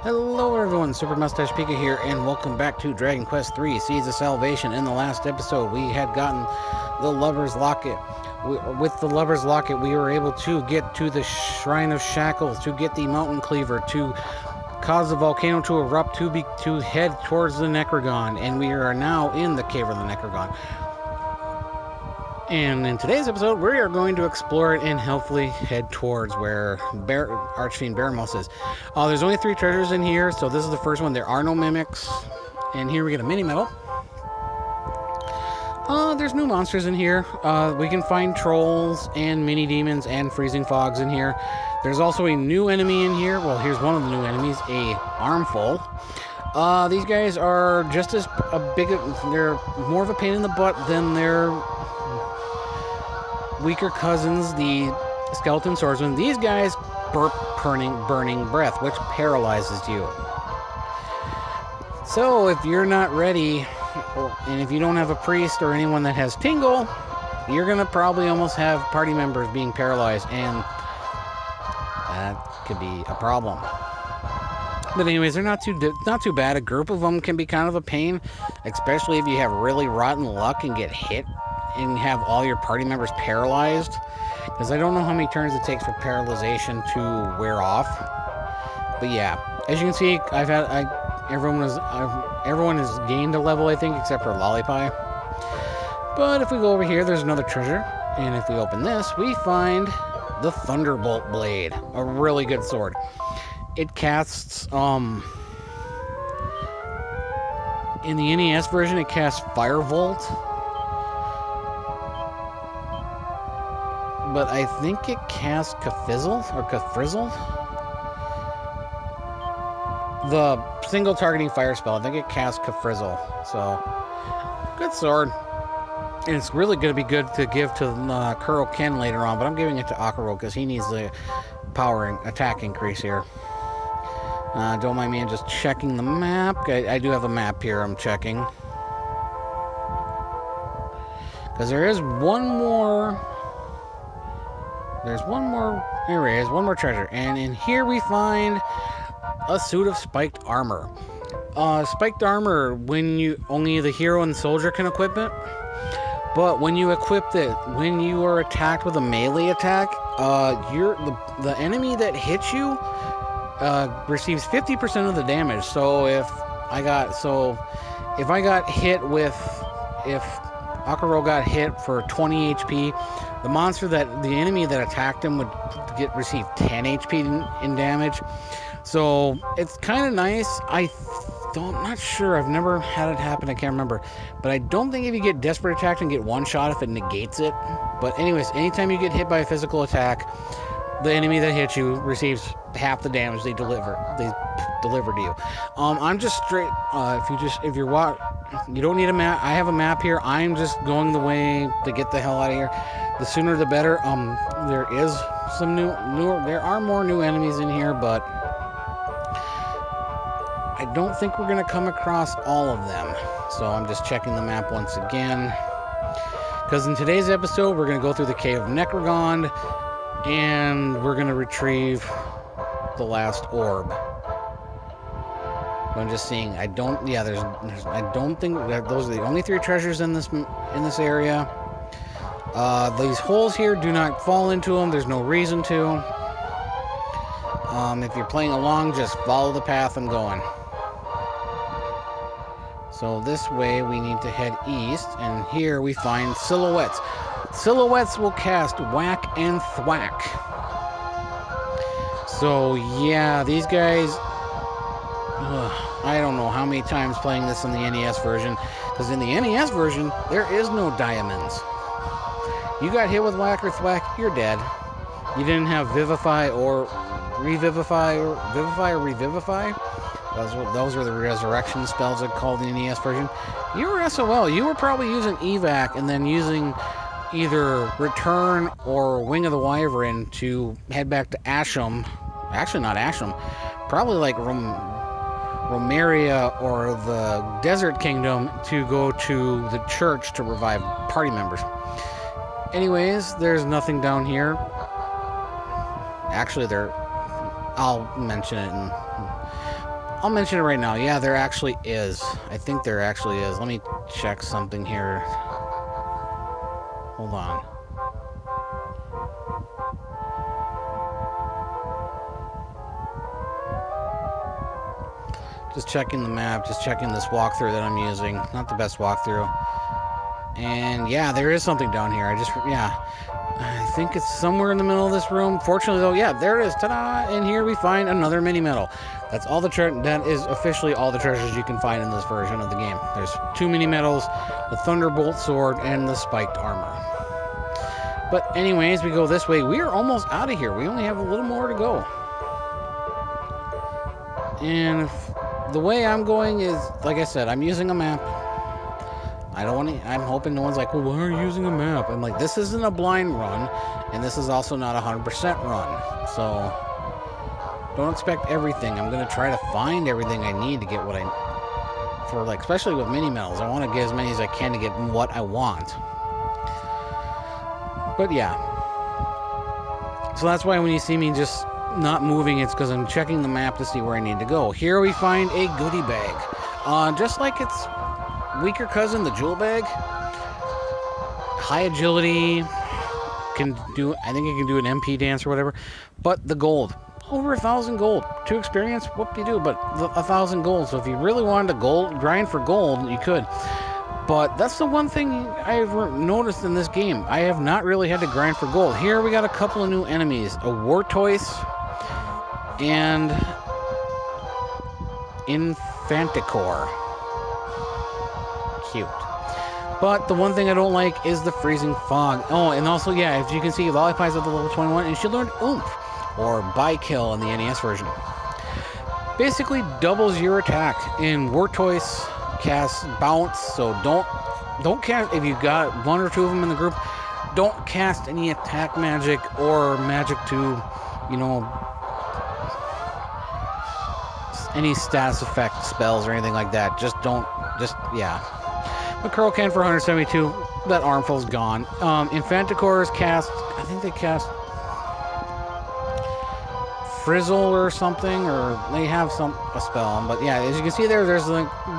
Hello everyone, Super Mustache Pika here, and welcome back to Dragon Quest III: Seeds of Salvation. In the last episode, we had gotten the Lover's Locket. With the Lover's Locket, we were able to get to the Shrine of Shackles, to get the Mountain Cleaver, to cause the volcano to erupt, to head towards the Necrogond, and we are now in the Cave of the Necrogond. And in today's episode, we are going to explore it and hopefully head towards where Archfiend Baramos is. There's only 3 treasures in here, so this is the first one. There are no mimics. And here we get a mini medal. There's new monsters in here. We can find trolls and mini demons and freezing fogs in here. There's also a new enemy in here. Well, here's one of the new enemies, a armful. These guys are just as big. They're more of a pain in the butt than their weaker cousins, the skeleton swordsmen. These guys burp burning breath, which paralyzes you. So if you're not ready, and if you don't have a priest or anyone that has tingle, you're gonna probably almost have party members being paralyzed, and that could be a problem. But anyways, they're not too bad. A group of them can be kind of a pain, especially if you have really rotten luck and get hit and have all your party members paralyzed, because I don't know how many turns it takes for paralyzation to wear off. But yeah, as you can see, everyone has gained a level, I think, except for Lollipie. But if we go over here, there's another treasure, and if we open this, we find the Thunderbolt Blade, a really good sword. It casts in the NES version, it casts Firebolt. But I think it casts Kafizzle or Kafrizzle. The single targeting fire spell, I think it casts Kafrizzle. So, good sword. And it's really going to be good to give to Kuro Ken later on, but I'm giving it to Akuro because he needs the power and attack increase here. Don't mind me, I'm just checking the map. I do have a map here I'm checking. Because there is one more... There's one more treasure, and in here we find a suit of spiked armor. Spiked armor, only the hero and soldier can equip it, but when you equip it, when you are attacked with a melee attack, the enemy that hits you receives 50% of the damage. So if Akuro got hit for 20 HP, the enemy that attacked him would receive 10 HP in damage. So it's kind of nice. I'm not sure. I've never had it happen. I can't remember. But I don't think if you get desperate attacked and get one shot, if it negates it. But anyways, anytime you get hit by a physical attack, the enemy that hits you receives half the damage they deliver to you. I'm just straight. If you're you don't need a map. I have a map here. I'm just going the way to get the hell out of here. The sooner the better. There is some there are more new enemies in here, but I don't think we're gonna come across all of them. So I'm just checking the map once again. Because in today's episode, we're gonna go through the Cave of Necrogond, and we're gonna retrieve the last orb. I'm just seeing. I don't think that those are the only 3 treasures in this area. These holes here, do not fall into them. There's no reason to. If you're playing along, just follow the path I'm going. So this way we need to head east, and here we find silhouettes. Silhouettes will cast Whack and Thwack. So yeah, these guys... I don't know how many times playing this in the NES version, because in the NES version, there is no diamonds. You got hit with Whack or Thwack, you're dead. You didn't have Vivify or Revivify. Those were the resurrection spells I called in the NES version. You were SOL. You were probably using Evac and then using either Return or Wing of the Wyvern to head back to Asham. Actually, not Asham. Probably like Romaria or the Desert Kingdom to go to the church to revive party members. Anyways, there's nothing down here. Actually, I'll mention it, and I'll mention it right now. Yeah, there actually is. I think there actually is. Let me check something here. Hold on. Just checking the map, just checking this walkthrough that I'm using. Not the best walkthrough. And yeah, there is something down here. I think it's somewhere in the middle of this room. Fortunately, though, yeah, there it is. Ta-da! And here we find another mini medal. That's all that is officially all the treasures you can find in this version of the game. There's 2 mini medals, the Thunderbolt sword, and the spiked armor. But anyways, we go this way. We are almost out of here. We only have a little more to go. And the way I'm going is, like I said, I'm using a map. I'm hoping no one's like, well, why are you using a map? I'm like, this isn't a blind run, and this is also not a 100% run. So don't expect everything. I'm going to try to find everything I need to get what especially with mini medals. I want to get as many as I can to get what I want. But yeah. So that's why when you see me just not moving, it's because I'm checking the map to see where I need to go. Here we find a goodie bag. Just like its weaker cousin, the jewel bag. High agility. I think it can do an MP dance or whatever. But the gold. Over 1,000 gold. 2 experience, whoop-de-doo, but 1,000 gold. So if you really wanted to grind for gold, you could. But that's the one thing I've noticed in this game. I have not really had to grind for gold. Here we got a couple of new enemies. A Wartortoise and Infanticore. Cute. But the one thing I don't like is the freezing fog. Oh, and also, yeah, as you can see, Lollipie's at the level 21, and she learned Oomph, or By-Kill in the NES version. Basically doubles your attack. And Wartortoise casts Bounce, so don't cast, if you've got 1 or 2 of them in the group, don't cast any attack magic or magic to, any status effect spells or anything like that. Yeah. Necrogond for 172, that armful's gone. Infanticore's cast, I think they cast Frizzle or something, or they have a spell. But yeah, as you can see there's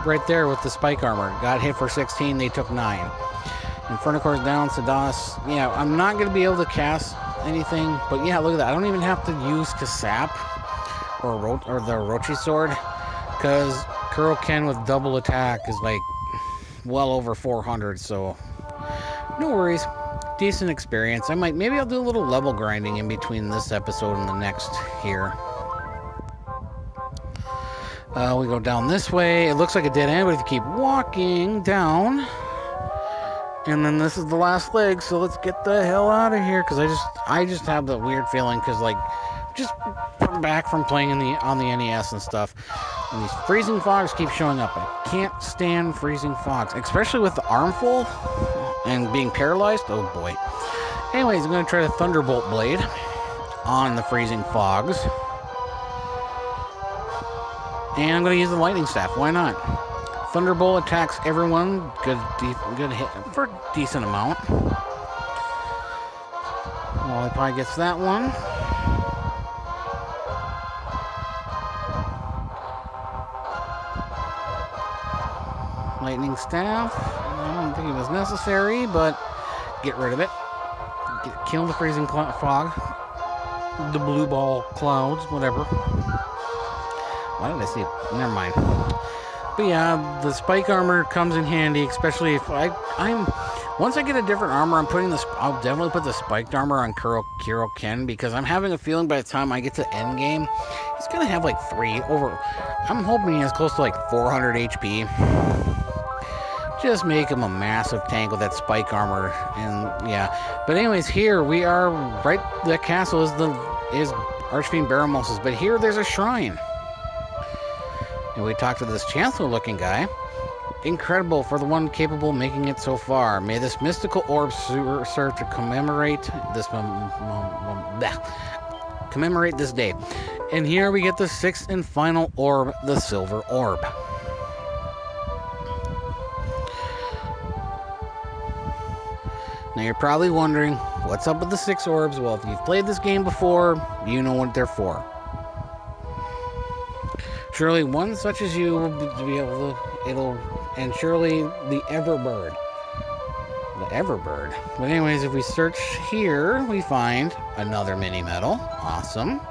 right there with the spike armor. Got hit for 16, they took 9. Infanticore's down, Sadas. Yeah, I'm not going to be able to cast anything, but yeah, look at that. I don't even have to use Kasap or the Orochi sword, because Kuroken with double attack is like well over 400, so no worries. Decent experience. Maybe I'll do a little level grinding in between this episode and the next here. We go down this way. It looks like a dead end, but if you keep walking down, and then this is the last leg, so let's get the hell out of here, because I just have the weird feeling, because just back from playing on the NES and stuff, and these freezing fogs keep showing up. I can't stand freezing fogs, especially with the armful and being paralyzed. Oh boy. Anyways, I'm going to try the Thunderbolt Blade on the freezing fogs, and I'm going to use the Lightning Staff. Why not? Thunderbolt attacks everyone. Good hit for a decent amount. Lollipie gets that one. Lightning Staff. I don't think it was necessary, but get rid of it. Kill the freezing fog. The blue ball clouds, whatever. Why did I see it? Never mind. But yeah, the spike armor comes in handy, especially if once I get a different armor, I'll definitely put the spiked armor on Kuroken, because I'm having a feeling by the time I get to end game, he's gonna have like I'm hoping he has close to like 400 HP. Just make him a massive tank with that spike armor, and yeah. But anyways, here we are, right, the castle is Archfiend Baramos', but here there's a shrine. And we talked to this chancellor-looking guy. Incredible for the one capable of making it so far. May this mystical orb serve to commemorate this day. And here we get the 6th and final orb, the silver orb. Now you're probably wondering, what's up with the 6 orbs? Well, if you've played this game before, you know what they're for. Surely one such as you will be able to, and surely the Everbird. The Everbird. But anyways, if we search here, we find another mini medal. Awesome.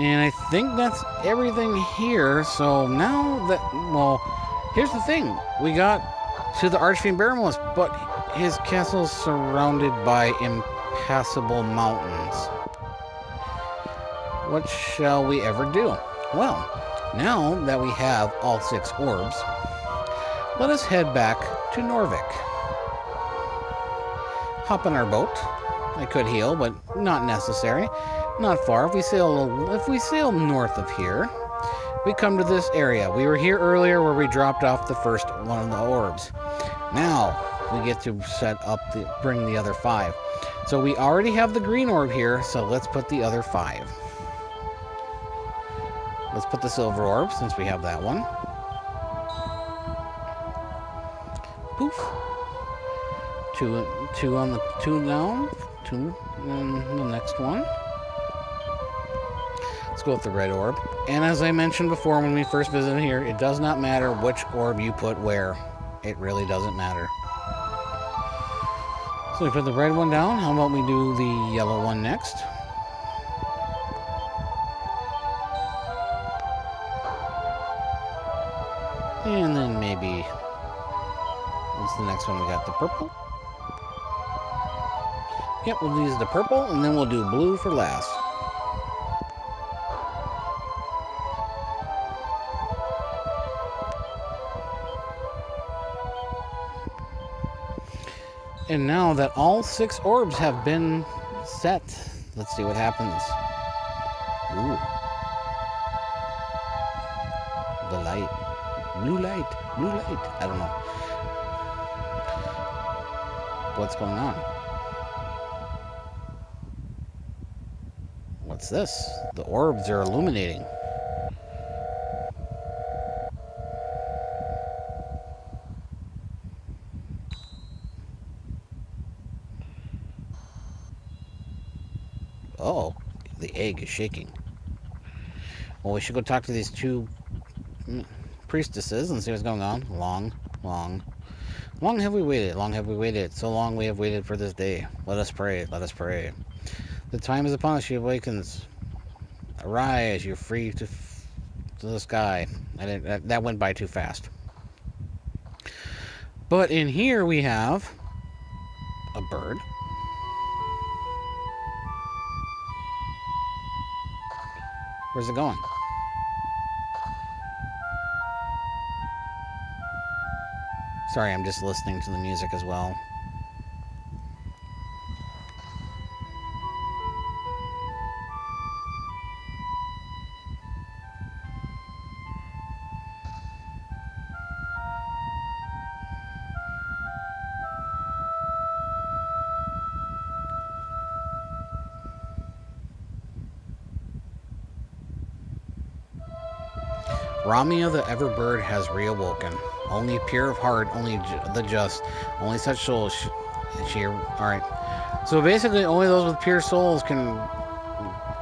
And I think that's everything here. So now that, well, here's the thing. We got to the Archfiend Barrowmost, but his castle is surrounded by impassable mountains. What shall we ever do? Well, now that we have all 6 orbs, let us head back to Norvik. Hop on our boat. I could heal, but not necessary. Not far. If we sail north of here, we come to this area. We were here earlier where we dropped off the first one of the orbs. Now we get to bring the other 5. So we already have the green orb here, so let's put the other 5. Let's put the silver orb since we have that one. Poof. Two on the 2 now. 2 and the next one. Let's go with the red orb. And as I mentioned before when we first visited here, it does not matter which orb you put where. It really doesn't matter. So we put the red one down. How about we do the yellow one next? And then maybe, what's the next one? We got the purple. Yep, we'll use the purple, and then we'll do blue for last. And now that all 6 orbs have been set, let's see what happens. Ooh. The light. Blue light. Blue light. I don't know. What's going on? What's this? The orbs are illuminating. Oh, the egg is shaking. Well, we should go talk to these 2 priestesses and see what's going on. Long have we waited. Long have we waited. So long we have waited for this day. Let us pray. Let us pray. The time is upon us. She awakens. Arise. You're free to the sky. That went by too fast. But in here we have a bird. Where's it going? Sorry, I'm just listening to the music as well. Ramia the Everbird has reawoken. Only pure of heart, only the just, only such souls alright. So basically, only those with pure souls can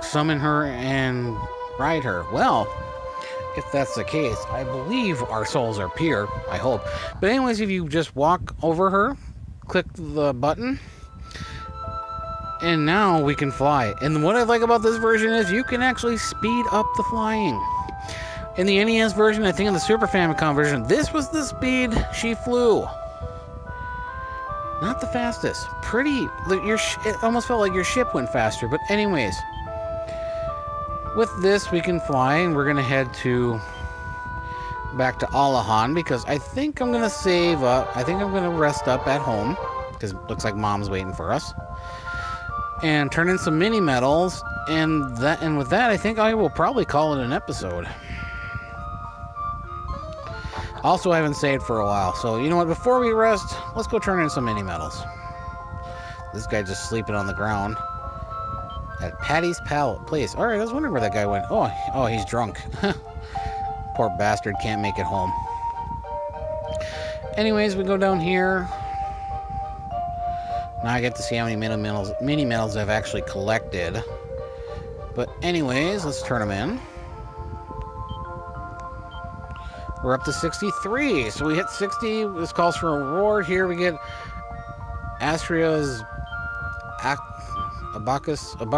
summon her and ride her. Well, if that's the case, I believe our souls are pure. I hope. But anyways, if you just walk over her, click the button, and now we can fly. And what I like about this version is you can actually speed up the flying. In the NES version, I think in the Super Famicom version, this was the speed she flew. Not the fastest. Pretty. It almost felt like your ship went faster. But anyways, with this, we can fly, and we're going to head back to Alahan, because I think I'm going to save up. I think I'm going to rest up at home, because it looks like Mom's waiting for us. And turn in some mini medals, and with that, I think I will probably call it an episode. Also, I haven't saved for a while, so you know what? Before we rest, let's go turn in some mini medals. This guy just sleeping on the ground at Patty's place. All right, I was wondering where that guy went. Oh, he's drunk. Poor bastard can't make it home. Anyways, we go down here. Now I get to see how many mini medals I've actually collected. But anyways, let's turn them in. We're up to 63. So we hit 60. This calls for a reward. Here we get Astria's Abacus. I'm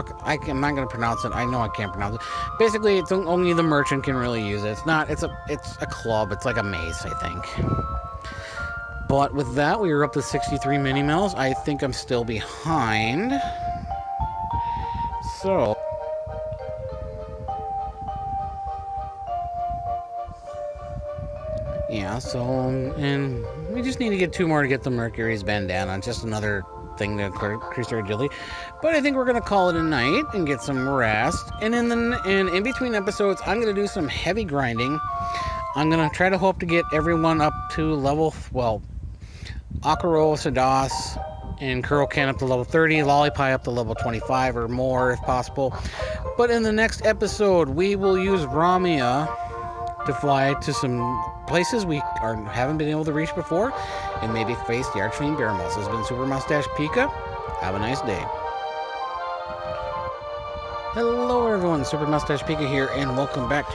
not going to pronounce it. I know I can't pronounce it. Basically, it's only the merchant can really use it. It's not. It's a club. It's like a mace, I think. But with that, we are up to 63 mini mills. I think I'm still behind. So. Yeah, so, and we just need to get 2 more to get the Mercury's bandana. Just another thing to increase our agility. But I think we're going to call it a night and get some rest. And in between episodes, I'm going to do some heavy grinding. I'm going to try to hope to get everyone up to level, well, Akaro, Sadas, and Kurokan up to level 30, Lollipie up to level 25 or more if possible. But in the next episode, we will use Ramia to fly to some places we haven't been able to reach before, and maybe face the Archfiend Barrymore. This has been Super Mustache Pika. Have a nice day. Hello everyone, Super Mustache Pika here, and welcome back to